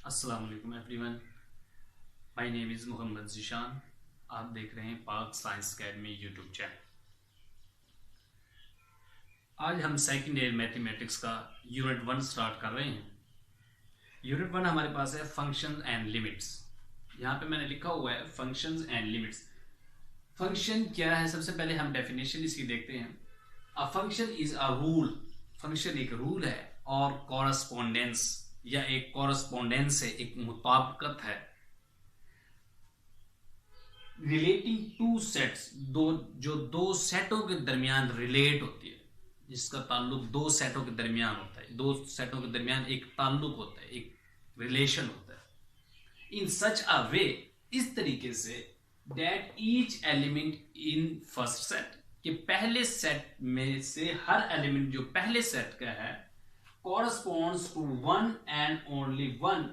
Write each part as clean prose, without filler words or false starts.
अस्सलाम वालेकुम everyone. My name is Mohammad Zeeshan. आप देख रहे हैं पाक साइंस अकेडमी यूट्यूब चैनल। आज हम सेकंड ईयर मैथमेटिक्स का यूनिट 1 स्टार्ट कर रहे हैं। यूनिट 1 हमारे पास है फंक्शन एंड लिमिट्स। यहाँ पे मैंने लिखा हुआ है फंक्शंस एंड लिमिट्स। फंक्शन क्या है, सबसे पहले हम डेफिनेशन इसकी देखते हैं। A function is a rule. Function एक रूल है और कॉरस्पॉन्डेंस या एक कॉरस्पॉन्डेंस है, एक मुताबिकत है रिलेटिंग टू सेट्स, दो सेटों के दरमियान रिलेट होती है, जिसका ताल्लुक दो सेटों के दरमियान होता है। दो सेटों के दरमियान एक ताल्लुक होता है, एक रिलेशन होता है। इन सच अ वे, इस तरीके say that each element in first set, कि पहले सेट में से हर एलिमेंट जो पहले सेट का है corresponds to one and only one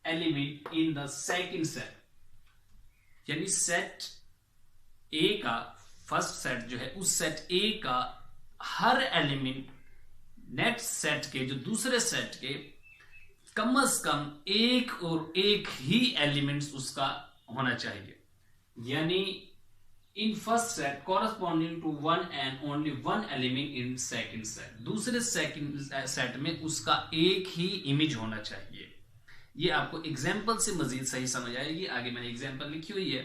element in the second set। यानी सेट ए का फर्स्ट सेट जो है, उस सेट ए का हर एलिमेंट नेक्स्ट सेट के, जो दूसरे सेट के, कम से कम एक और एक ही एलिमेंट्स उसका होना चाहिए। यानी in first set corresponding to one and only one element in second set, दूसरे सेकंड सेट में उसका एक ही इमेज होना चाहिए। ये आपको एग्जांपल से मजीद सही समझ आएगी। आगे मैंने एग्जांपल लिखी हुई है।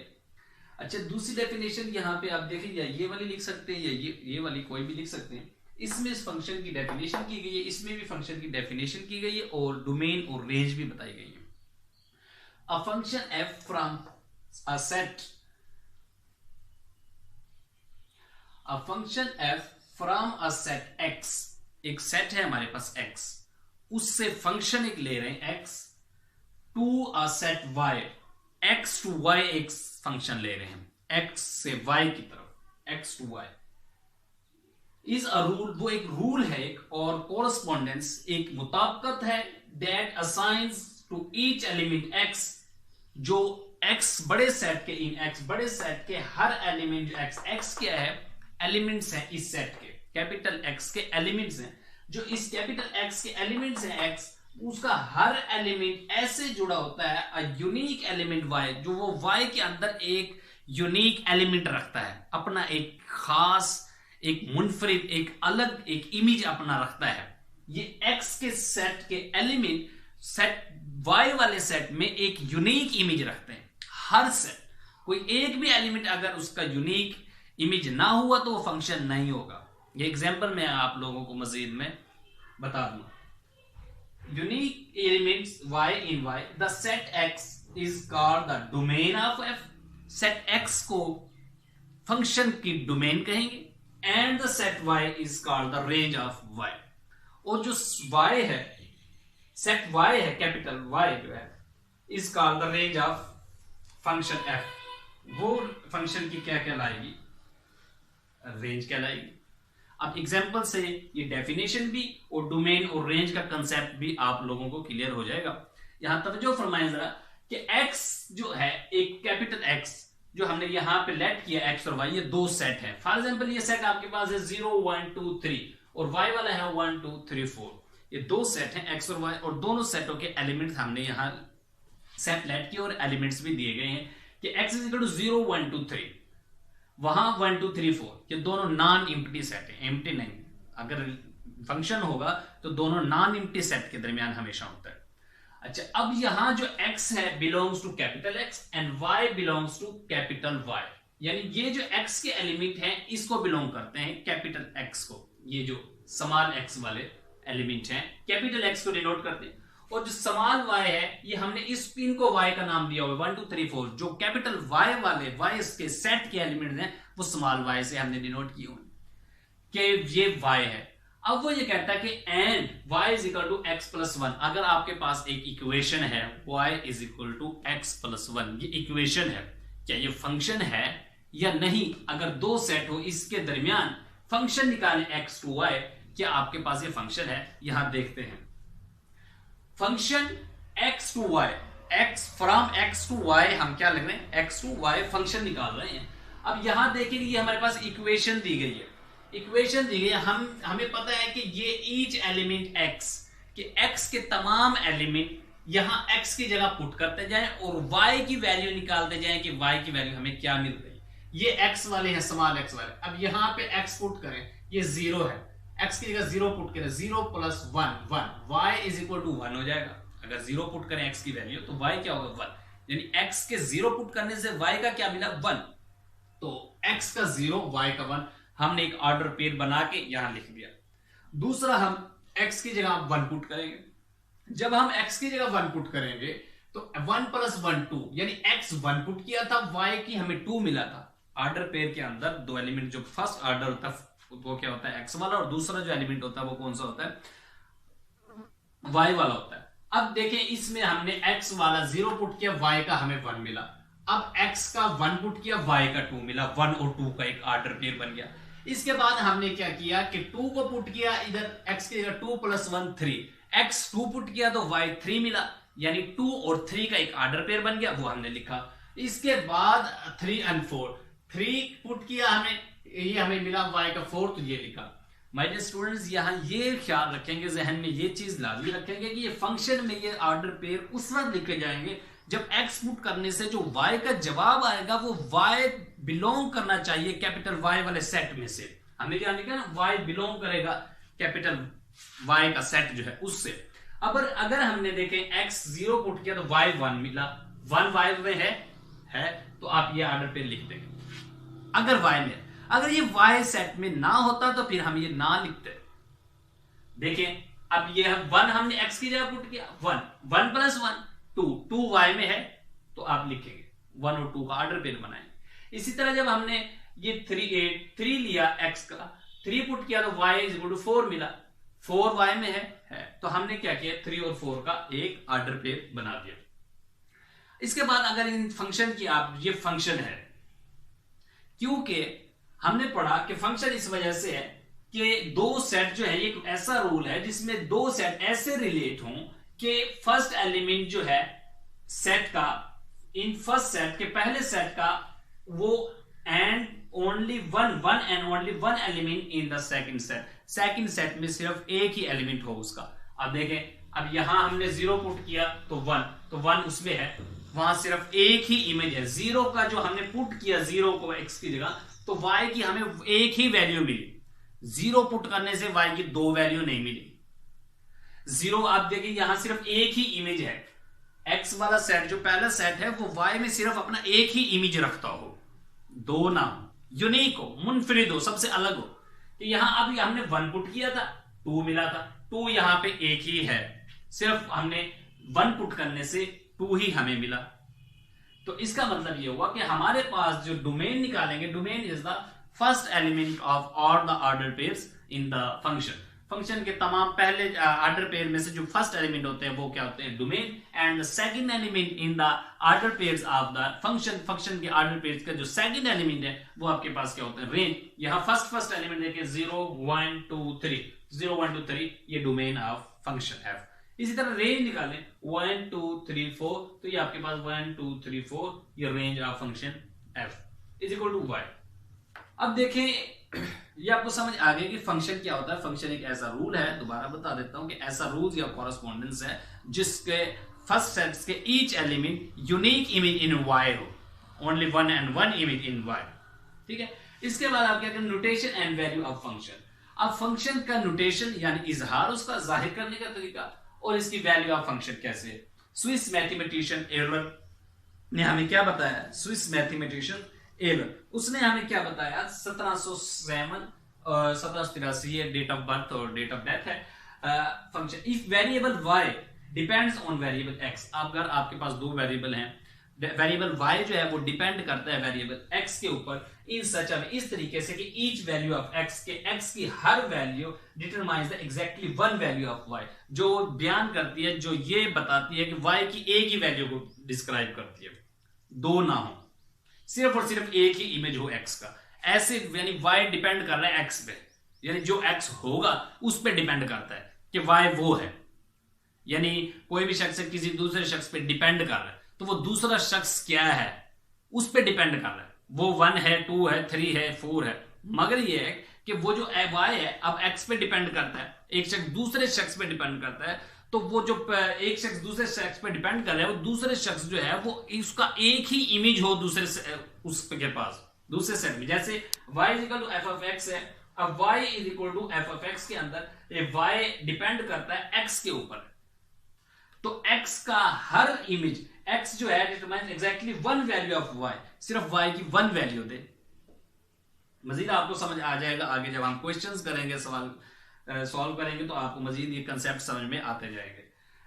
अच्छा, दूसरी डेफिनेशन यहाँ पे आप देखें, या ये वाली लिख सकते हैं या ये वाली, कोई भी लिख सकते हैं। इसमें इस फंक्शन की डेफिनेशन की गई है, इसमें भी फंक्शन की डेफिनेशन की गई है और डोमेन और रेंज भी बताई गई है। A function F from a set, a function F from a set x, एक सेट है हमारे पास एक्स, उससे फंक्शन एक ले रहे हैं x, to a set y, x to y एक फंक्शन ले रहे हैं, एक्स से वाई की तरफ, x to y is a rule, वो एक रूल है एक, और कोरस्पॉन्डेंस एक मुताबिकत है, that assigns to each element x, जो एक्स बड़े सेट के, इन एक्स बड़े सेट के हर एलिमेंट, जो एक्स एक्स क्या है, एलिमेंट्स हैं इस सेट के, कैपिटल एक्स के एलिमेंट्स हैं, जो इस कैपिटल एक्स के एलिमेंट्स हैं एक्स, उसका हर एलिमेंट ऐसे जुड़ा होता है अ यूनिक एलिमेंट वाई, जो वो वाई के अंदर एक यूनिक एलिमेंट रखता है, अपना एक खास, एक मुनफरिद, एक अलग, एक इमेज अपना रखता है। ये एक्स के सेट के एलिमेंट सेट वाई वाले सेट में एक यूनिक इमेज रखते हैं। हर सेट, कोई एक भी एलिमेंट अगर उसका यूनिक इमेज ना हुआ तो वो फंक्शन नहीं होगा। ये एग्जांपल मैं आप लोगों को मजीद में बता दूं। Unique elements y in y, the set x is called the domain of f, set x को फंक्शन की डोमेन कहेंगे, and the set y is called the range of y, और जो y है, सेट y है, capital y जो है, is called the range of function f, वो फंक्शन की क्या कहलाएगी, रेंज कहलाएगी। अब एग्जांपल से ये डेफिनेशन भी और डोमेन और रेंज का कंसेप्ट भी आप लोगों को क्लियर हो जाएगा। यहां तवज्जो फरमाएं जरा कि x जो है, एक कैपिटल x जो हमने यहां पे लेट किया, x और y, ये दो सेट है। फॉर एग्जांपल ये सेट आपके पास है 0 1 2 3 और y वाला है 1 2 3 4, ये दो सेट हैं x और y, और दोनों सेटों के एलिमेंट्स हमने यहां सेट लेट किए और एलिमेंट्स भी दिए गए हैं कि x इज इक्वल टू 0 1 2 3, वहां 1 2 3 4, ये दोनों नॉन एम्प्टी सेट है, एम्प्टी नहीं। अगर फंक्शन होगा तो दोनों नॉन एम्प्टी सेट के दरमियान हमेशा होता है। अच्छा, अब यहां जो x है belongs to capital x and y belongs to capital y, यानी ये जो x के एलिमेंट हैं इसको बिलोंग करते हैं कैपिटल x को, ये जो स्मॉल x वाले एलिमेंट हैं कैपिटल x को डिनोट करते हैं, और जो स्मॉल y है ये हमने इस पिन को y का नाम दिया हुआ है 1 2 3 4, जो कैपिटल y वाले y के सेट के एलिमेंट्स हैं वो स्मॉल y से हमने डिनोट किए हुए कि ये y है। अब वो ये कहता है कि and y is equal to x plus 1, अगर आपके पास एक इक्वेशन है y is equal to x plus 1, ये इक्वेशन है, क्या ये फंक्शन है या नहीं? अगर दो सेट हो इसके दरमियान फंक्शन निकालें x टू y, क्या आपके पास ये फंक्शन है? यहां देखते हैं function x to y, x from x to y, हम क्या लिख रहे हैं, x टू y फंक्शन निकाल रहे हैं। अब यहां देखेंगे ये हमारे पास इक्वेशन दी गई है, इक्वेशन दी गई है, हमें पता है कि ये ईच एलिमेंट x, कि x के तमाम एलिमेंट यहां x की जगह पुट करते जाएं और y की वैल्यू निकालते जाएं कि y की वैल्यू हमें क्या मिल रही है। ये x वाले हैं, स्मॉल x वाले। अब यहां पे x पुट करें, ये 0 है, x की जगह 0 पुट करें, 0 plus 1 1, y is equal to 1 हो जाएगा। अगर 0 पुट करें x की वैल्यू तो y क्या होगा 1, यानी x के 0 पुट करने से y का क्या मिला 1। तो x का 0 y का 1 हमने एक ऑर्डर पेयर बना के यहां लिख दिया। दूसरा हम x की जगह 1 पुट करेंगे। जब हम x की जगह 1 पुट करेंगे तो 1 प्लस 1 2, यानी x 1 पुट किया था, y की हमें 2 मिला था। ऑर्डर पेयर के अंदर दो एलिमेंट, जो फर्स्ट ऑर्डर होता है वो क्या होता है x वाला, और दूसरा जो एलिमेंट होता है वो कौन सा होता है y वाला होता है। अब देखें इसमें हमने x वाला 0 पुट किया, y का हमें 1 मिला। अब x का 1 पुट किया, y का 2 मिला, 1 और 2 का एक ऑर्डर पेयर बन गया। इसके बाद हमने क्या किया कि 2 को पुट किया, इधर x की जगह 2 प्लस 1 3, x 2 पुट किया तो y 3 मिला, यानी 2 और 3 का एक ऑर्डर पेयर बन गया, वो हमने लिखा। इसके बाद 3 and 4, 3 पुट किया हमें, ये हमें मिला y का 4, तो ये लिखा। माय डियर स्टूडेंट्स, यहां ये ख्याल रखेंगे, जहन में ये चीज लाजमी रखेंगे कि ये फंक्शन में ये ऑर्डर पेयर उस वक्त लिखे जाएंगे जब x पुट करने से जो y का जवाब आएगा वो y बिलोंग करना चाहिए कैपिटल Y वाले सेट में से। हमने क्या लिखा ना, y बिलोंग करेगा कैपिटल Y का सेट जो है उससे। अब अगर हमने देखें x 0 पुट किया तो y 1 मिला, 1 y में है तो आप ये ऑर्डर पेयर लिख देंगे। अगर y में, अगर ये y सेट में ना होता तो फिर हम ये ना लिखते। देखें अब ये 1 हमने x की जगह पुट किया, 1 प्लस 1 2 y में है तो आप लिखेंगे 1 और 2 का ऑर्डर पेयर बनाएंगे। इसी तरह जब हमने ये 3 लिया x का, 3 पुट किया तो y इज इक्वल टू 4 मिला, 4 y में है तो हमने क्या किया 3 और 4 का एक ऑर्डर पेयर बना दिया। इसके बाद अगर इन फंक्शन की आप, ये फंक्शन है क्योंकि हमने पढ़ा कि फंक्शन इस वजह से है कि दो सेट जो है, एक ऐसा रूल है जिसमें दो सेट ऐसे रिलेट हों कि फर्स्ट एलिमेंट जो है सेट का, इन फर्स्ट सेट के पहले सेट का वो and only one and only one element in the second set में सिर्फ एक ही एलिमेंट हो उसका। अब देखें, अब यहां हमने 0 पुट किया तो 1 उसमें है, वहां सिर्फ एक ही इमेज है। 0 का जो हमने पुट किया 0 को x की जगह, तो y की हमें एक ही वैल्यू मिली। 0 पुट करने से y की 2 वैल्यू नहीं मिली। 0 आप देखिए यहां सिर्फ एक ही इमेज है। x वाला सेट जो पहला सेट है वो y में सिर्फ अपना एक ही इमेज रखता हो, दो ना हो, यूनिक हो, मुनफरिद हो, सबसे अलग हो। तो यहां अभी हमने 1 पुट किया था 2 मिला था, 2 यहां पे एक ही है, सिर्फ हमने 1 पुट करने से 2 ही हमें मिला। तो इसका मतलब ये हुआ कि हमारे पास जो डोमेन निकालेंगे, domain is the first element of all the order pairs in the function. Function के तमाम पहले ऑर्डर पेयर में से जो फर्स्ट एलिमेंट होते हैं वो क्या होते हैं, domain. And the second element in the order pairs of the function के ऑर्डर पेयर्स का जो सेकंड एलिमेंट है वो आपके पास क्या होता है, रेंज। यहां फर्स्ट एलिमेंट देखिए 0 1 2 3, 0 1 2 3 ये डोमेन ऑफ फंक्शन f। इसी तरह रेंज निकालें 1 2 3 4, तो ये आपके पास 1 2 3 4 ये range of function f is equal to y। अब देखें ये आपको समझ आ गया कि फंक्शन क्या होता है। फंक्शन एक ऐसा रूल है, दोबारा बता देता हूं कि ऐसा रूल या कॉरेस्पॉन्डेंस है जिसके फर्स्ट सेट्स के each element unique image in y हो, only one and one image in y। ठीक है, इसके बाद आप क्या करें, notation and value of function. अब फंक्शन का नोटेशन यानी इजहार, उसका जाहिर करने का तरीका, और इसकी वैल्यू ऑफ फंक्शन कैसे है। स्विस मैथमेटिशियन एरर ने हमें क्या बताया, स्विस मैथमेटिशियन एरर उसने हमें क्या बताया, 1707 और 1783 ये डेट ऑफ बर्थ और डेट ऑफ डेथ है। Function if variable y depends on variable x, अगर आपके पास दो वेरिएबल हैं, वेरिएबल y जो है वो डिपेंड करता है वेरिएबल x के ऊपर, इन सच इस तरीके से कि ईच वैल्यू ऑफ x के x की हर value determines the exactly one value of y, जो बयान करती है, जो ये बताती है कि y की एक ही वैल्यू को डिस्क्राइब करती है, दो ना हो, सिर्फ और सिर्फ एक ही इमेज हो x का। ऐसे यानी y डिपेंड कर रहा है x पे, यानी जो x होगा उस पे डिपेंड करता है कि y वो है। यानी कोई भी शख्स किसी दूसरे शख्स पे डिपेंड कर रहा है तो वो दूसरा शख्स क्या है उस पे डिपेंड कर रहा है, वो 1 है 2 है 3 है 4 है, मगर ये है कि वो जो y है अब x पे डिपेंड करता है, एक शख्स दूसरे शख्स पे डिपेंड करता है, तो वो जो एक शख्स दूसरे शख्स पे डिपेंड कर रहा है, वो दूसरे शख्स जो है वो उसका एक ही इमेज हो दूसरे उसके पास दूसरे सेट में। जैसे y is equal to f of x है, अब y is equal to f of x के अंदर ये y डिपेंड करता है x के ऊपर, तो x का हर इमेज x जो है determine exactly one value of y, सिर्फ y की वन वैल्यू दे। मजीद आपको समझ आ जाएगा आगे जब हम क्वेश्चंस करेंगे, सवाल सॉल्व करेंगे तो आपको मजीद ये कंसेप्ट समझ में आते जाएंगे।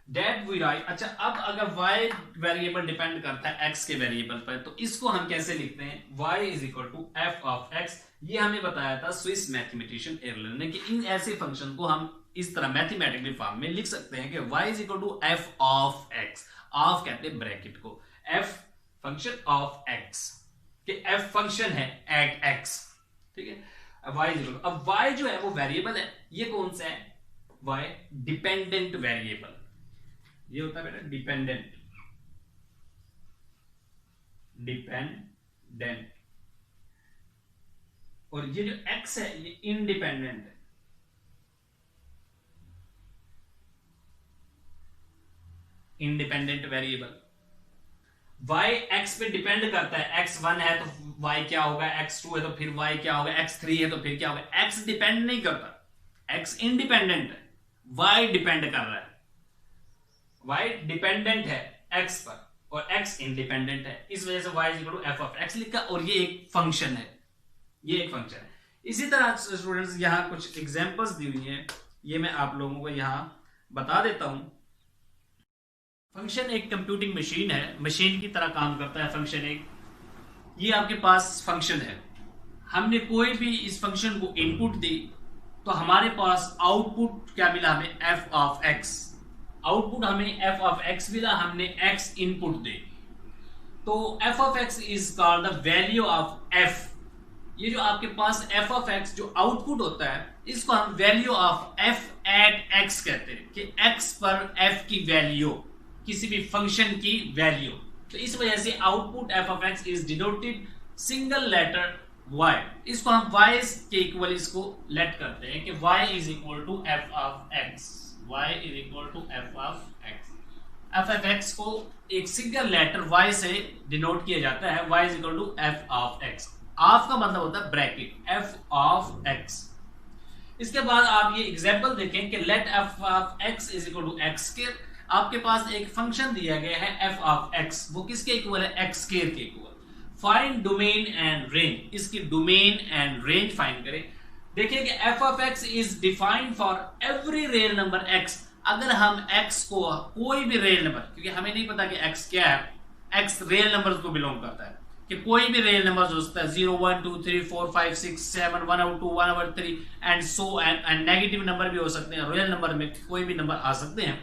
That we write. अच्छा, अब अगर y वेरिएबल डिपेंड करता है x के वेरिएबल पर, तो इसको हम कैसे लिखते हैं? y is equal to f of x। ये हमें बताया था स्विस मैथमेटिशियन एरलन ने कि इन ऐसे फंक्शन को हम इस तरह मैथमेटिकली फॉर्म में लिख सकते हैं कि y is equal to f of x। Of कहते हैं ब्रैकेट को, f फंक्शन ऑफ x कि f फंक्शन है एट x, ठीक है। y इज इक्वल, अब y जो है वो वेरिएबल है, ये कौन सा है? y डिपेंडेंट वेरिएबल, ये होता है बेटा डिपेंडेंट, डिपेंडेंट। और ये जो x है ये इंडिपेंडेंट है, इंडिपेंडेंट वेरिएबल। y x पे डिपेंड करता है, x1 है तो y क्या होगा, x2 है तो फिर y क्या होगा, x3 है तो फिर क्या होगा। x डिपेंड नहीं करता, x इंडिपेंडेंट है, y डिपेंड कर रहा है। y डिपेंडेंट है x पर और x इंडिपेंडेंट है, इस वजह से y is equal to f of x लिखा। और ये एक फंक्शन है, ये एक फंक्शन है। इसी तरह स्टूडेंट्स यहाँ कुछ एग्जांपल्स दी हुई है, ये मैं आप लोगों को यहाँ बता देता हूं। फंक्शन एक कंप्यूटिंग मशीन है, मशीन की तरह काम करता है फंक्शन एक। ये आपके पास फंक्शन है, हमने कोई भी इस फंक्शन को इनपुट दी तो हमारे पास आउटपुट क्या मिला? हमें एफ ऑफ एक्स। आउटपुट हमें एफ ऑफ एक्स मिला, हमने एक्स इनपुट दे, तो f of x is called the value of f. ये जो आपके पास एफ ऑफ एक्स जो आउटपुट होता है, इसको हम value of f at x कहते हैं कि एक्स पर एफ की वैल्यू, किसी भी फंक्शन की वैल्यू। तो इस वजह से output f of x is denoted single letter y। इसको हम y के इक्वल इसको लेट करते हैं कि y is equal to f of x, y is equal to f of x. F of x को एक सिंगल लेटर y से डिनोट किया जाता है, y is equal to f of x. Of का मतलब होता है ब्रैकेट, एफ ऑफ एक्स। इसके बाद आप ये एग्जांपल देखें कि let f of x is equal to x square. आपके पास एक फंक्शन दिया गया है एफ ऑफ एक्स, वो किसके इक्वल है? एक्स स्क्वायर के equal. Find domain and range, इसकी डोमेन एंड रेंज फाइंड करें। देखिए कि F of x is defined for every real number x. अगर हम एक्स को कोई भी रियल नंबर, क्योंकि हमें नहीं पता कि एक्स क्या है, एक्स रियल नंबर को बिलोंग करता है कि कोई भी रियल नंबर हो सकता है 0 1 2 3 4 5 6 7 1/2 1/3 and so and negative number भी हो सकते हैं, रियल नंबर में कोई भी नंबर आ सकते हैं।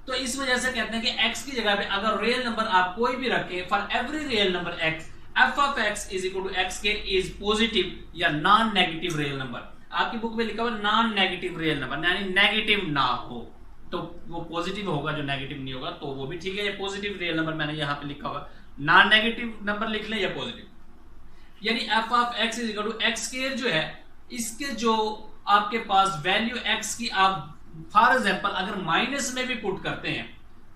तो इस वजह से कहते हैं कि x की जगह पे अगर रियल नंबर आप कोई भी रखें, for every real number x, f of x is equal to x के इज पॉजिटिव या नॉन नेगेटिव रियल नंबर। आपकी बुक में लिखा हुआ नॉन नेगेटिव रियल नंबर, यानी नेगेटिव ना हो तो वो पॉजिटिव होगा, जो नेगेटिव नहीं होगा तो वो भी ठीक है। ये पॉजिटिव रियल नंबर मैंने यहाँ पे लिखा हुआ, नॉन नेगेटिव नंबर लिख लें या पॉजिटिव, यानी f of x is equal to x square जो है, इसके जो आपके पास वैल्यू x की आप फॉर एग्जाम्पल अगर माइनस में भी पुट करते हैं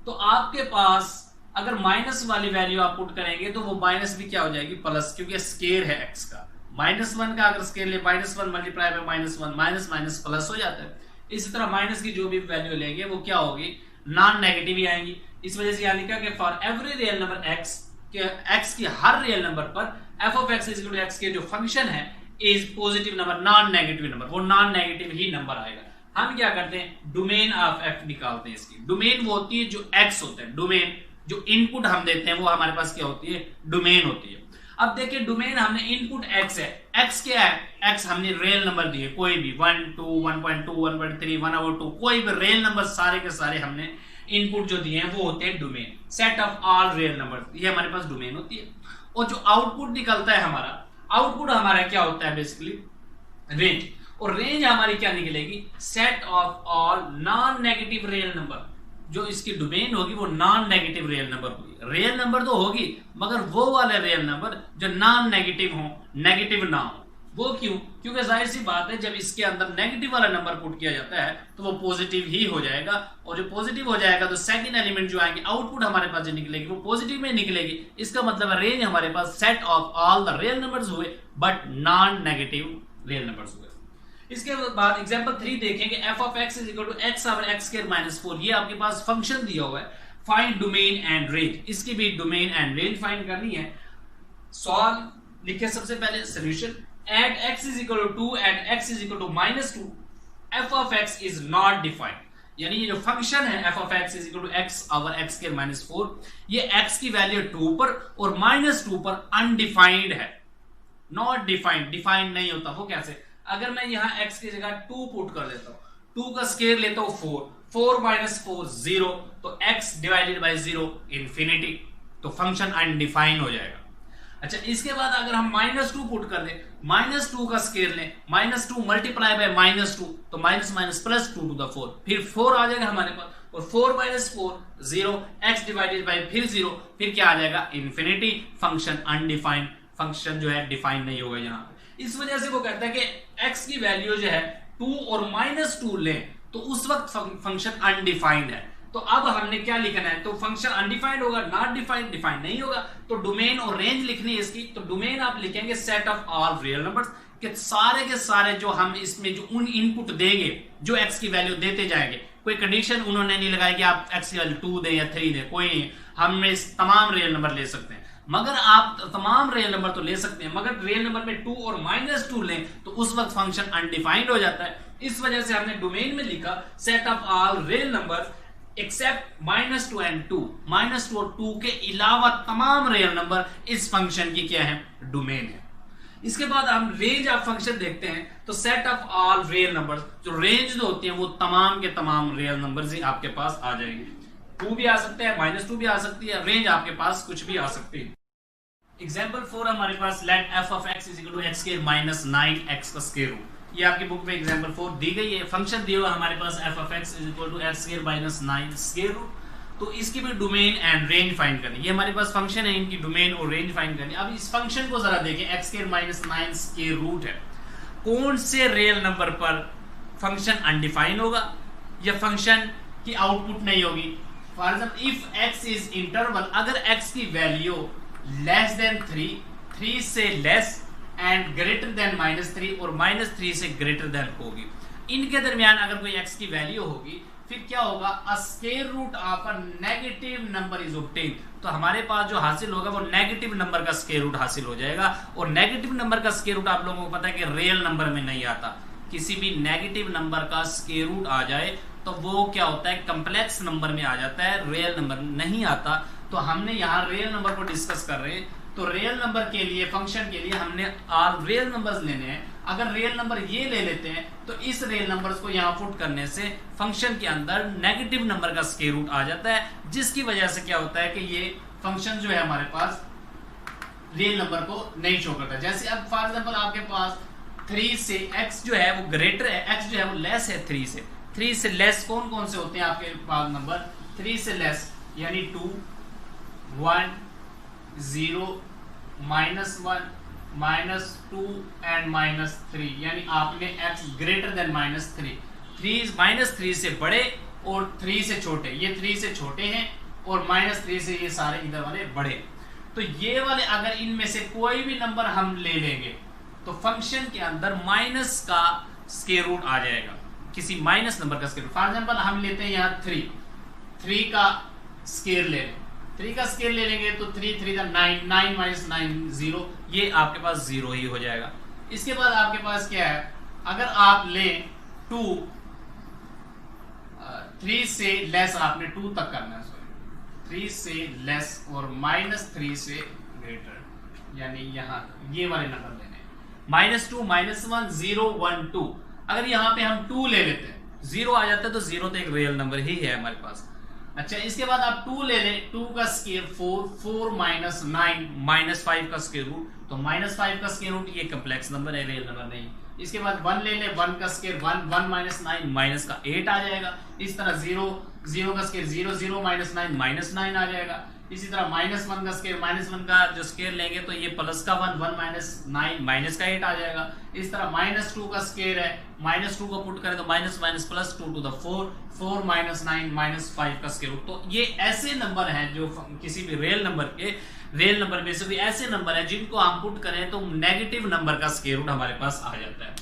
तो आपके पास अगर माइनस वाली वैल्यू आप पुट करेंगे तो वो माइनस भी क्या हो जाएगी? प्लस, क्योंकि स्केयर है x का। -1 का अगर स्केयर ले, -1 multiply by -1, minus minus plus हो जाता है। इसी तरह माइनस की जो भी वैल्यू लेंगे वो क्या होगी? नॉन नेगेटिव ही आएंगी। इस वजह से यहां लिखा कि for every real number x, के x की हर रियल नंबर पर f of x is equal to x के जो फंक्शन है is positive number, non negative number, वो नॉन नेगेटिव ही नंबर आएगा। हम क्या करते हैं? डोमेन ऑफ f निकालते हैं। इसकी डोमेन वो होती है जो x होता है, डोमेन जो इनपुट हम देते हैं वो हमारे पास क्या होती है? डोमेन होती है। अब देखिए डोमेन हमने इनपुट x है, x क्या है? x हमने रियल नंबर दिए कोई भी 1 2 1.2 1.3 1/2 कोई भी रियल नंबर, सारे के सारे हमने इनपुट जो दिए हैं वो होते हैं domain, set of all real number, ये हमारे पास डोमेन होती है। और जो आउटपुट निकलता है हमारा, आउटपुट हमारा क्या होता है? Basically range. और रेंज हमारी क्या निकलेगी? Set of all non negative real number. जो इसकी डोमेन होगी वो नॉन नेगेटिव रियल नंबर होगी। रियल नंबर तो होगी मगर वो वाले रियल नंबर जो नॉन नेगेटिव हो, नेगेटिव ना हो, वो क्यों? क्योंकि जाहिर सी बात है जब इसके अंदर नेगेटिव वाला नंबर पुट किया जाता है तो वो पॉजिटिव ही हो जाएगा, और जो पॉजिटिव हो जाएगा तो सेकंड एलिमेंट जो आएंगे आउटपुट हमारे पास जो निकलेगी वो पॉजिटिव में निकलेगी। इसका मतलब रेंज हमारे पास set of all the real numbers हुए but non negative real numbers हुए। इसके बाद एग्जांपल 3 देखेंगे, f of x is equal to x over x square minus 4। ये आपके पास फंक्शन दिया हुआ है, फाइंड डोमेन एंड रेंज। इसकी भी डोमेन एंड रेंज फाइंड करनी है। सॉल्व लिखे सबसे पहले solution, at x is equal to 2 and x is equal to minus 2 f of x is not defined। यानी ये जो फंक्शन है f of x is equal to x over x square minus 4, ये x की value 2 पर और -2 पर undefined है, नॉट डिफाइंड। डिफाइंड नहीं होता वो कैसे? अगर मैं यहां x की जगह 2 पुट कर देता हूं, 2 का स्क्वायर लेता हूं 4, 4 - 4 0, तो x डिवाइडेड बाय 0 इंफिनिटी, तो फंक्शन अनडिफाइंड हो जाएगा। अच्छा, इसके बाद अगर हम -2 पुट कर दें, -2 का स्क्वायर लें, -2 मल्टीप्लाई बाय -2, तो minus minus plus 2 to the 4, फिर 4 आ जाएगा हमारे पास, और 4 - 4 0, x डिवाइडेड बाय फिर 0, फिर क्या आ जाएगा? इंफिनिटी। फंक्शन अनडिफाइंड, फंक्शन जो है डिफाइन नहीं होगा यहाँ। इस वजह से वो कहता है कि x की वैल्यू जो है 2 और -2 लें तो उस वक्त फंक्शन अनडिफाइंड है। तो अब हमने क्या लिखना है? तो फंक्शन अनडिफाइंड होगा, नॉट डिफाइंड, डिफाइंड नहीं होगा। तो डोमेन और रेंज लिखनी है इसकी। तो डोमेन आप लिखेंगे set of all real numbers, के सारे जो हम इसमें जो उन इनपुट देंगे जो x की वैल्यू देते जाएंगे, कोई कंडीशन उन्होंने नहीं लगाई कि आप x की वैल्यू 2 दें या 3 दें, कोई नहीं। हम इस तमाम रियल नंबर ले सकते हैं, मगर आप तमाम रियल नंबर तो ले सकते हैं, मगर रियल नंबर में 2 और -2 लें तो उस वक्त फंक्शन अनडिफाइंड हो जाता है। इस वजह से हमने डोमेन में लिखा set of all real numbers accept -2 and 2, -2 और 2 के अलावा तमाम रियल नंबर इस फंक्शन की क्या है? डोमेन है। इसके बाद हम रेंज ऑफ फंक्शन देखते हैं। तो set of all real numbers, जो रेंज जो होती है वो तमाम के तमाम रियल नंबर्स ही आपके पास आ जाएंगे। 2 भी आ सकते हैं, -2 भी आ सकती है, रेंज आपके पास कुछ भी आ सकती है। एग्जाम्पल 4 हमारे पास, late f of x is equal to x square minus 9x का स्क्वायर रूट। ये आपकी बुक में एग्जांपल 4 दी गई है। फंक्शन दिया हुआ हमारे पास f of x is equal to x square minus 9 square root. तो इसकी भी डोमेन एंड रेंज फाइंड करनी। ये हमारे पास फंक्शन है, इनकी डोमेन और रेंज फाइंड करनी। अब इस फंक्शन को जरा देखें, x square minus 9 square root है। कौन से रियल नंबर पर फंक्शन अनडिफाइंड होगा या फंक्शन की आउटपुट नहीं होगी? For example if x is interval, अगर x की वैल्यू लेस देन 3 से लेस एंड ग्रेटर देन -3 और -3 से ग्रेटर देन होगी, इनके दरमियान अगर कोई x की वैल्यू होगी, फिर क्या होगा? A square root of a negative number is obtained. तो हमारे पास जो हासिल होगा वो नेगेटिव नंबर का स्क्वायर रूट हासिल हो जाएगा। और नेगेटिव नंबर का स्क्वायर रूट आप लोगों को पता है कि रियल नंबर में नहीं आता। किसी भी नेगेटिव नंबर का स्क्वायर रूट आ जाए तो वो क्या होता है? कम्प्लेक्स नंबर में आ जाता है, रियल नंबर नहीं आता। तो हमने यहाँ रियल नंबर को डिस्कस कर रहे हैं, तो रियल नंबर के लिए फंक्शन के लिए हमने ऑल रियल नंबर्स लेने हैं। अगर रियल नंबर ये ले लेते हैं तो इस रियल नंबर्स को यहाँ पुट करने से फंक्शन के अंदर नेगेटिव नंबर का स्क्वायर रूट आ जाता है, जिसकी वजह से क्या होता है कि ये फंक्शन जो है हमारे पास रियल नंबर को नहीं शो करता। जैसे अब फॉर एग्जांपल आपके पास 3 से x जो है वो ग्रेटर है, x जो है वो लेस है 3 से। 3 से लेस कौन कौन से होते हैं आपके पास नंबर? 3 से लेस यानी 2, 1, 0, -1, -2 एंड -3, यानी आपने x ग्रेटर देन -3, -3 से बड़े और 3 से छोटे, ये 3 से छोटे हैं और -3 से ये सारे इधर वाले बड़े। तो ये वाले अगर इनमें से कोई भी नंबर हम ले लेंगे तो फंक्शन के अंदर माइनस का स्क्वायर रूट आ जाएगा, किसी माइनस नंबर का स्क्वायर रूट। फॉर एग्जांपल हम लेते हैं यहाँ 3 का स्क्वायर ले लें, 3 का स्क्वायर ले लेंगे तो 3 3 9, 9 - 9 0, ये आपके पास 0 ही हो जाएगा। इसके बाद आपके पास क्या है? अगर आप लें 2, 3 से लेस, आपने 2 तक करना है, 3 से लेस और -3 से ग्रेटर, यानी यहाँ ये वाले नंबर लेने हैं, -2, -1, 0, 1, 2। अगर यहाँ पे हम 2 ले लेते हैं, 0 आ जाता है, तो 0 तो एक रियल नंबर ही है हमारे पास। अच्छा, इसके बाद आप 2 ले लें, 2 का स्क्वायर 4, 4 - 9, -5 का स्क्वायर रूट, तो -5 का स्क्वायर रूट ये कम्प्लेक्स नंबर है, रियल नंबर नहीं। इसके बाद 1 ले लें, 1 का स्क्वायर 1, 1 - 9 माइनस का 8 आ जाएगा। इस तरह 0 0 का स्क्वायर 0, 0 माइनस 9 माइनस 9 आ जाएगा। इसी तरह -1 का स्क्वायर, -1 का जो स्क्वायर लेंगे तो ये प्लस का 1, 1 माइनस 9 माइनस का 8 आ जाएगा। इस तरह -2 का स्क्वायर है, -2 को पुट करें तो minus minus plus 2 to the 4, 4 minus 9 minus 5 का स्क्वायर रूट। तो ये ऐसे नंबर हैं जो किसी भी रियल नंबर में से भी ऐसे नंबर है जिनको हम पुट करें तो नेगेटिव नंबर का स्क्वायर रूट हमारे पास आ जाता है।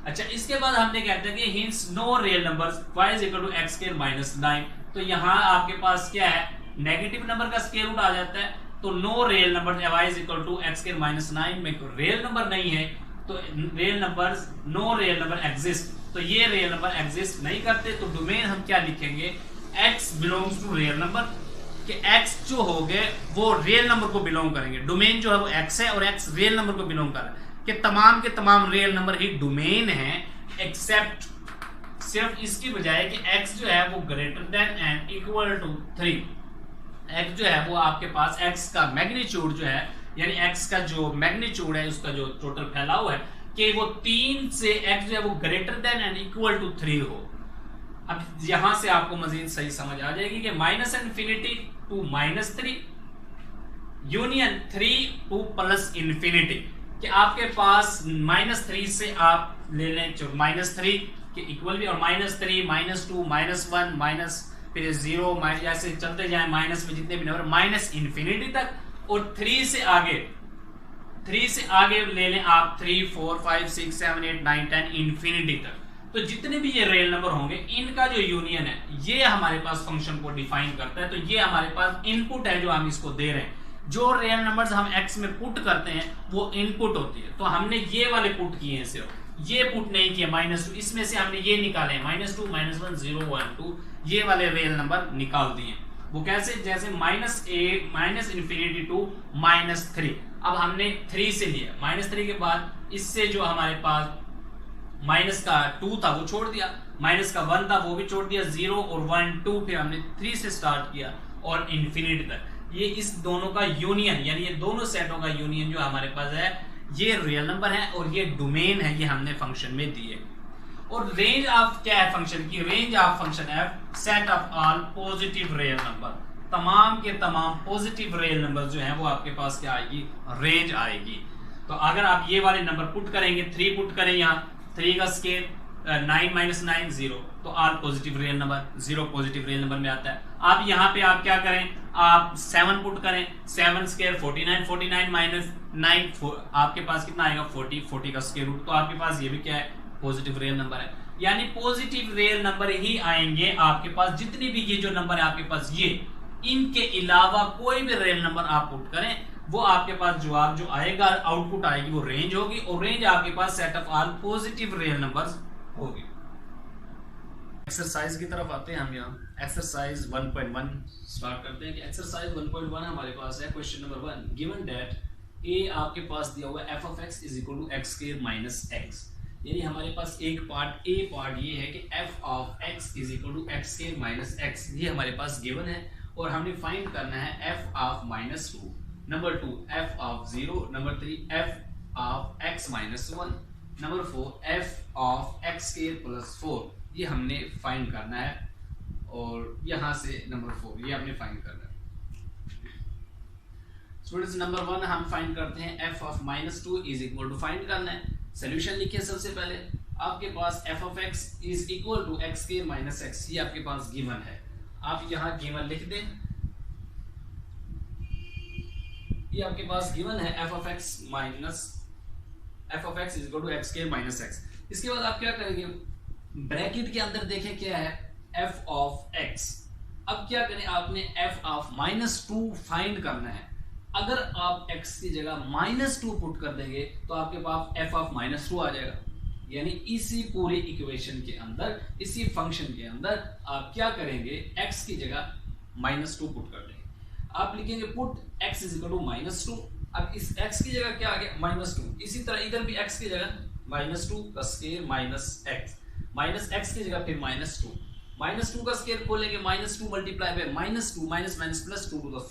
अच्छा, इसके बाद हमने कहते हैं कि hence no real numbers y is equal to x square minus 9। तो यहाँ आपके पास क्या है, नेगेटिव नंबर का स्क्वायर रूट आ जाता है। तो no real number y is equal to x square minus 9 में रियल नंबर नहीं है, तो real numbers no real number exist, तो ये रियल नंबर एग्जिस्ट नहीं करते। तो डोमेन हम क्या लिखेंगे, x belongs to real number, कि x जो हो गए वो रियल नंबर को बिलोंग करेंगे। डोमेन जो है वो x है और x रियल नंबर को बिलोंग कर रहा है, कि तमाम के तमाम रियल नंबर ही डोमेन है, एक्सेप्ट सिर्फ इसकी बजाय कि x जो है वो greater than and equal to 3। x जो है वो आपके पास x का मैग्नीट्यूड जो है, यानी x का जो मैग्नीट्यूड है, उसका जो टोटल फैलाव है, कि वो 3 से x जो है वो greater than and equal to 3 हो। अब यहां से आपको मजीद सही समझ आ जाएगी कि -∞ टू -3 यूनियन 3 टू +∞, कि आपके पास -3 से आप ले लें -3 के इक्वल भी, और -3 -2 -1 माइनस फिर 0 ऐसे चलते जाए माइनस में जितने भी नंबर -∞ तक, और 3 से आगे ले लें आप 3 4 5 6 7 8 9 10 इन्फिनिटी तक। तो जितने भी ये रियल नंबर होंगे इनका जो यूनियन है ये हमारे पास फंक्शन को डिफाइन करता है। तो ये हमारे पास इनपुट है जो हम इसको दे रहे हैं। जो रियल नंबर्स हम x में पुट करते हैं वो इनपुट होती है। तो हमने ये वाले पुट किए हैं, सिर्फ ये पुट नहीं किए -2, इसमें से हमने ये निकाले -2 -1 0 1 2, ये वाले रियल नंबर निकाल दिए। वो कैसे, जैसे -∞ टू -3। अब हमने 3 से लिया, -3 के बाद इससे जो हमारे पास माइनस का 2 था वो छोड़ दिया, माइनस का 1 था वो भी छोड़ दिया, 0 और 1 2, फिर हमने 3 से स्टार्ट किया और इन्फिनिटी तक। ये इस दोनों का यूनियन, यानी ये दोनों सेटों का यूनियन जो हमारे पास है ये रियल नंबर है और ये डोमेन है, ये हमने फंक्शन में दिए। और रेंज ऑफ क्या है फंक्शन की, रेंज ऑफ फंक्शन है set of all positive real number, तमाम के तमाम पॉजिटिव रियल नंबर जो हैं वो आपके पास क्या आएगी, रेंज आएगी। तो अगर आप ये वाले नंबर पुट करेंगे, 3 पुट करें, यहाँ 3 का स्केल 9 - 9 0, तो all positive real number, 0 positive real number में आता है। आप यहाँ पे आप क्या करें, आप 7 पुट करें, 7 स्केयर 49, 49 माइनस 9 आपके पास कितना आएगा 40, 40 का स्केयर रूट। तो आपके पास ये भी क्या है, पॉजिटिव रियल नंबर है। यानी पॉजिटिव रियल नंबर ही आएंगे आपके पास, जितनी भी ये जो नंबर है आपके पास ये, इनके अलावा कोई भी रियल नंबर आप पुट करें वो आपके पास जवाब जो आएगा, आउटपुट आएगी वो रेंज होगी, और रेंज आपके पास set of all positive real numbers होगी। एक्सरसाइज की तरफ आते हैं हम। यहाँ एक्सरसाइज 1.1 स्टार्ट करते हैं कि एक्सरसाइज 1.1 हमारे पास है। Question number 1, given that a आपके पास दिया हुआ है f of x is equal to x square minus x। यानी हमारे पास एक पार्ट ए पार्ट ये है कि f of x is equal to x square minus x, ये हमारे पास गिवन है और हमने फाइंड करना है f of -2, number 2 f of 0, number 3 f of x minus 1, number 4 f of x square plus 4, ये हमने फाइंड करना है। और यहां से नंबर 4 ये हमने फाइंड करना है। स्टूडेंट्स नंबर 1 हम फाइंड करते हैं f of -2 is equal to, find करना है। सोल्यूशन लिखिए सबसे पहले, आपके पास f of x is equal to x square minus x, ये आपके पास गिवन है। आप यहां गिवन लिख दें, ये आपके पास गिवन है f of x is equal to x square minus x। इसके बाद आप क्या करेंगे, ब्रैकेट के अंदर देखें क्या है f of x। अब क्या करें, आपने f of -2 फाइंड करना है। अगर आप x की जगह -2 पुट कर देंगे तो आपके पास f of -2 आ जाएगा। यानी इसी पूरे इक्वेशन के अंदर, इसी फंक्शन के अंदर आप क्या करेंगे, x की जगह -2 पुट कर देंगे। आप लिखेंगे put x is equal to -2। अब इस x की जगह क्या आ गया, -2। इसी तरह इधर भी x की जगह -2 का स्क्वायर माइनस x की जगह फिर -2 का स्क्वायर खोलेंगे, -2 multiply by -2 minus minus plus 2 to the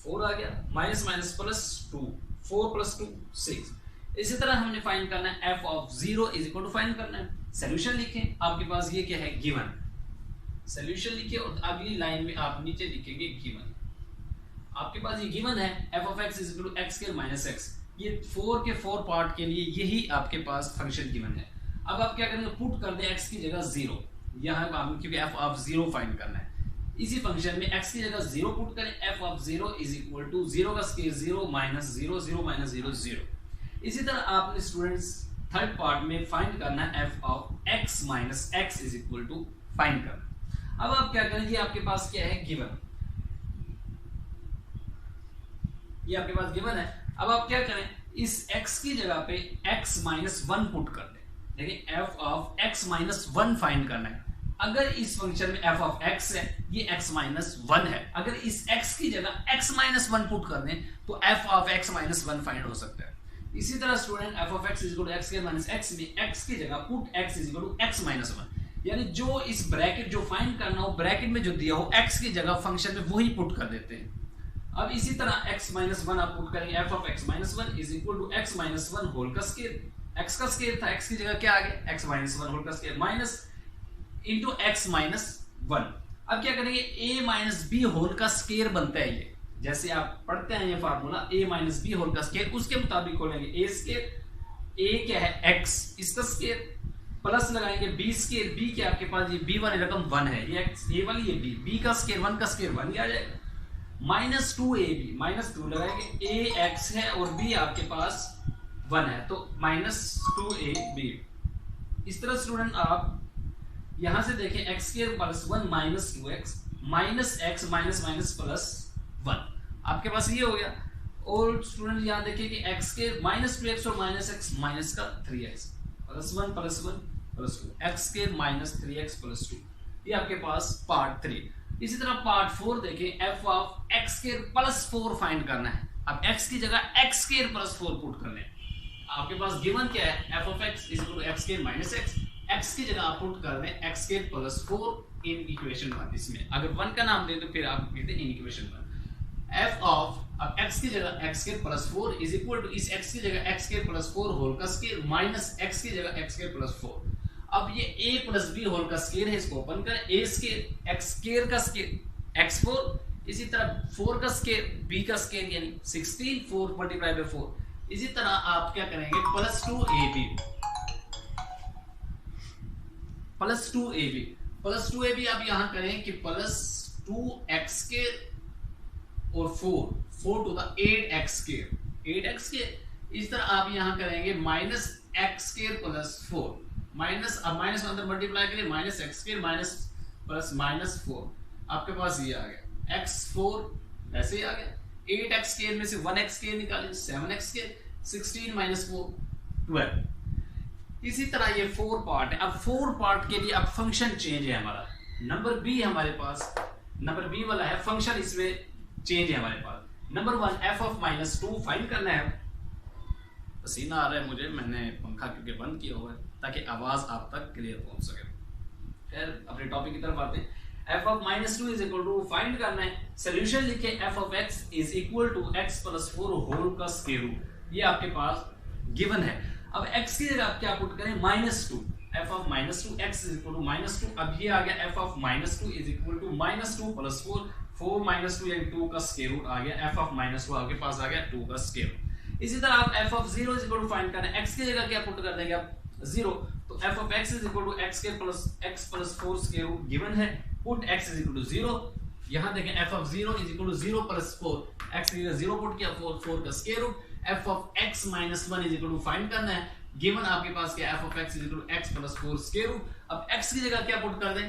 4 आ गया, माइनस माइनस प्लस 2, 4 प्लस 2 6। इसी तरह हमने फाइंड करना है f of 0 is equal to, find करना है। सॉल्यूशन लिखें, आपके पास ये क्या है, गिवन। सोल्यूशन लिखे और अगली लाइन में आप नीचे लिखेंगे गिवन। आपके पास ये गिवन है f of x is equal to x square minus x। ये 4 के 4 पार्ट के लिए यही आपके पास फंक्शन गिवन है। अब आप क्या करेंगे, पुट कर दें x की जगह 0, यहाँ आप क्योंकि f of 0 फाइंड करना है। इसी फंक्शन में x की जगह 0 पुट करें, f of 0 is equal to 0 का स्क्वायर 0 माइनस 0 0 माइनस 0 0। इसी तरह आपने स्टूडेंट्स थर्ड पार्ट में फाइंड करना है f of x minus x is equal to find करना। अब आप क्या करेंगे, आपके पास क्या है गिवन, ये आपके पास गिवन है। अब आप क्या करें, इस x की जगह पे x माइनस 1 पुट कर दें। देखिए f of x minus 1 find करना है। अगर इस फंक्शन में f ऑफ x है, ये x माइनस 1 है। अगर इस x की जगह x माइनस 1 पुट कर दें तो f of x minus 1 find हो सकता है। इसी तरह student f of x is equal to x square minus x में x की जगह put x is equal to x minus 1, यानी जो इस ब्रैकेट जो फाइंड करना हो ब्रैकेट में जो दिया हो x की जगह फंक्शन में वही पुट कर देते हैं। अब इसी तरह x माइनस 1 आप पुट करेंगे, f of x minus 1 is equal to x minus 1 whole का स्क्वायर। x का स्क्वायर था, x की जगह क्या आ गया x माइनस 1 होल का square minus into x minus 1। अब क्या करेंगे, a माइनस b होल का स्क्वायर बनता है ये, जैसे आप पढ़ते हैं ये formula a minus b whole का स्क्वायर, उसके मुताबिक खोलेंगे a स्क्वायर, a क्या है x, इसका स्क्वायर प्लस लगाएंगे b स्क्वायर, b क्या आपके पास ये b वाली रकम 1 है, ये x a वाली ये b का स्क्वायर 1 का स्क्वायर 1 आ जाएगा, माइनस 2ab माइनस 2 लगाएंगे, a x है और b आपके पास 1 है तो माइनस 2ab। इस तरह स्टूडेंट आप यहां से देखें x square plus 1 minus 2x minus x minus minus plus 1, आपके पास ये हो गया। और स्टूडेंट यहां देखिए कि x स्क्वायर माइनस 2x और माइनस x माइनस का 3x plus 1 plus 1 plus 2, x square minus 3x plus 2, ये आपके पास पार्ट 3। इसी तरह पार्ट 4 देखें, f of x square plus 4 find करना है। अब x की जगह x स्क्वायर प्लस 4 पुट कर लें। आपके पास गिवन क्या है, f of x is equal to x square minus x की जगह आप पुट कर दें x square plus 4 in equation 1। इसमें अगर 1 का नाम दे तो फिर आप कहते हैं इन इक्वेशन 1। f ऑफ अब x की जगह x square plus 4 is equal to इस x की जगह x स्क्वायर प्लस 4 होल का स्क्वायर माइनस x की जगह x स्क्वायर प्लस 4। अब ये a प्लस b होल का स्क्वायर है, इसको ओपन करें, a स्क्वायर x स्क्वायर का स्क्वायर x4, इसी तरह 4 का स्क्वायर b का स्क्वायर यानी 16 4 मल्टीप्लाई बाय 4। इसी तरह आप क्या करेंगे, प्लस 2ab आप यहां करें कि प्लस 2x स्क्वायर और 4 टू द 8x स्क्वायर। इस तरह आप यहां करेंगे minus x square plus 4 minus, अब माइनस अंदर मल्टीप्लाई करिए, minus x square minus plus minus 4, आपके पास ये आ गया x4 ऐसे ही आ गया। 8x स्क्वायर में से 1x स्क्वायर निकालिए 7x स्क्वायर, 16 माइनस 4 12। इसी तरह ये 4 पार्ट है। अब 4 पार्ट के लिए अब फंक्शन चेंज है हमारा, नंबर बी हमारे पास, नंबर बी वाला है फंक्शन, इसमें चेंज है हमारे पास। Number 1 f of minus 2 find करना है। पसीना आ रहा है मुझे, मैंने पंखा क्योंकि बंद किया हुआ है ताकि आवाज आप तक क्लियर पहुंच सके। खैर अपने टॉपिक की तरफ आते हैं। f of minus 2 is equal to find करना है, सोल्यूशन लिखे f of x is equal to x plus 4 whole का स्क्वायर रूट, ये आपके पास गिवन है। अब x की जगह आप क्या पुट करें, minus 2, f of minus 2 x is equal to minus 2। अब ये आ गया f of minus 2 is equal to minus 2 plus 4, 4 minus 2 यानी 2 का स्क्वायर रूट आ गया, f ऑफ माइनस 2 आपके पास आ गया 2 का स्क्वायर रूट। इसी तरह आप f of 0 is equal to find करना है, x की जगह क्या पुट कर देंगे आप 0, तो f of x is equal to x square plus x plus 4 square root given है, put x is equal to 0। यहां देखें f of 0 is equal to 0 plus 4, x की जगह 0 पुट किया, 4 का square root, f of x minus 1 is equal to find करना है, given आपके पास क्या f of x is equal to x plus 4 square root. अब x की जगह क्या पुट कर दें,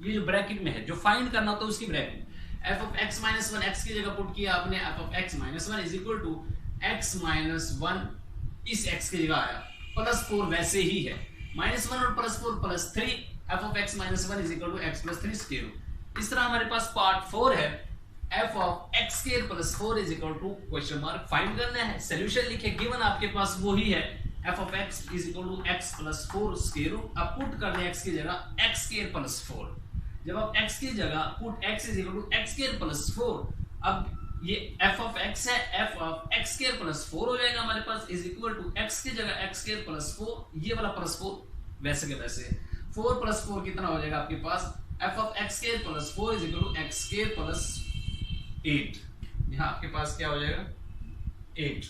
ये जो ब्रैकेट में है जो फाइंड करना होता है उसकी bracket, f of x minus 1 x की जगह पुट किया आपने, f of x minus 1 is equal to x minus 1 इस x की जगह आया, प्लस 4 वैसे ही है, माइनस 1 और plus 4 plus 3, f of x minus 1 is equal to x plus 3 square root. इस तरह हमारे पास पार्ट 4 है, f of x square plus 4 is equal to question mark find करना है, सोल्यूशन लिखे, गिवन आपके पास वही है, f of x is equal to x plus 4 square root. अब पुट कर दें x की जगह x स्क्वायर प्लस 4, जब आप x की जगह put x is equal to x square plus 4, अब ये f ऑफ x है, f of x square plus 4 हो जाएगा हमारे पास इज इक्वल टू x की जगह x स्क्वायर प्लस 4, ये वाला प्लस 4 वैसे के वैसे, 4 प्लस 4 कितना हो जाएगा आपके पास f of x square plus 4 is equal to x square plus 8। यहां आपके पास क्या हो जाएगा 8,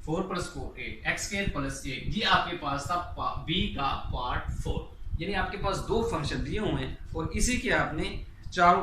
4 प्लस 4 8, एक्स स्क्वायर प्लस 8। ये आपके पास था बी का पार्ट 4। यानी आपके पास दो फंक्शन दिए हुए हैं और इसी के आपने चारों